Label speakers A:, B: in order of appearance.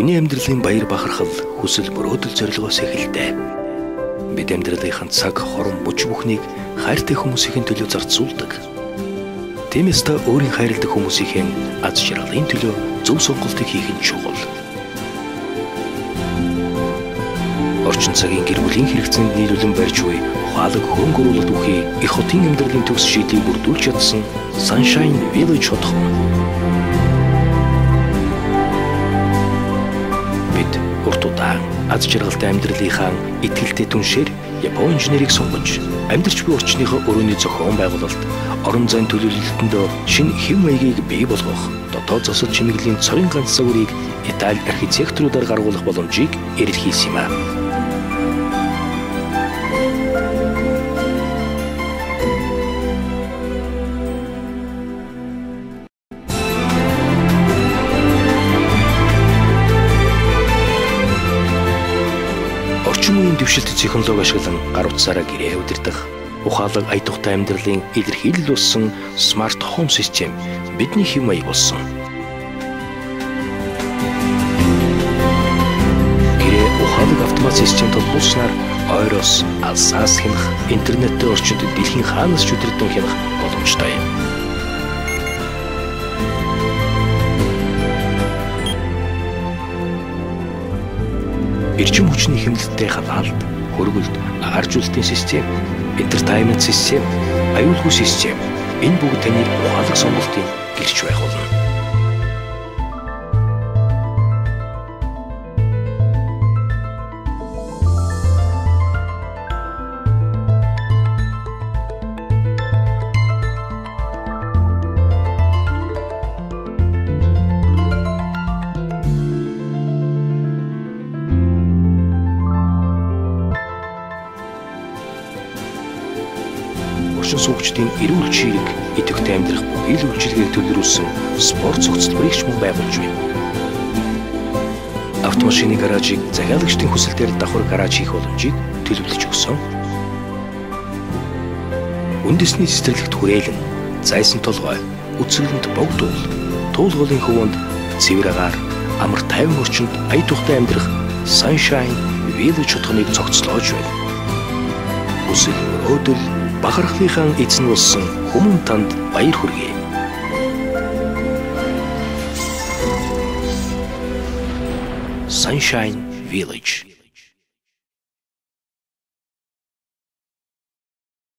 A: Хүний амьдралын баяр бахархал хүсэл мөрөөдөл зорилгоос эхэлдэг. Бид амьдралынхаа цаг, хорон, мөч бүхнийг хайртай хүмүүсийн төлөө зарцуулдаг. Тиймээс та өөрийн хайрладаг хүмүүсийн аз жаргалын төлөө зөв сонголтыг хийх нь чухал. Орчин цагийн гэр бүлийн хэрэгцээнд нийлүүлэн барьж буй ухаалаг хөрөнгө оруулалт үхий их хотын амьдралын төгс шийдлийг бүрдүүлж чадсан Sunshine Village хотхон. Бид урт удаан аз жаргалтай амьдралынхаа итгэлтэй түншээр Японы инженерийг сонгож амьдарч буй орчныхоо өрөөний зохион байгуулалт, орон зайн төлөвлөлтөндөө шинэ хэв маягийг бий болгох, дотоод засал чимэглэлийн цорын ганц загварыг Итали архитекторуудаар гаргуулах боломжийг эрэлхийлсэн юм. Орчин үеийн дэвшилт технологи ашиглан гар утсаараа гэрээ удирдах, ухаалаг ая тухтай амьдралын илэрхийлэл болсон смарт хоум систем бидний хэв маяг болсон. Гэрээ ухаалаг автомат систем толгууснаар ойроос алсаас хянах, интернеттэй орчинд дэлхийн хаанаас ч өдрөдөн хянах боломжтой юм. Эрчим хүчний хэмнэлттэй халаалт, хөргөлт, агааржуулалтын систем, entertainment систем, аюулгүй систем энэ бүгд таны ухаалаг сонголтын гэрч байх болно. Орчин суугчдын эрүүл чирэг, идэвхтэй амьдрах бүхий л үйлчилгээг төлөвлөсөн спорт цогцлборыг ч мөн байгуулж байна. Автомашины гаражийг захиалагчдын хүсэлтээр давхар гараж хийх боломжийг төлөвлөж өгсөн. Үндэсний цэцэрлэгт хүрээлэн, зайсан толгой, үцгэлэнд богдуул, туулгын хөвөнд цэвэр агаар, амар тайван орчинд ая тухтай амьдрах Sunshine Village хотхоныг цогцлоож байна. Хүсэл мөрөөдөл бахархлынхаа эзэн болсон хүмүүн танд баяр хүргэе. Sunshine Village.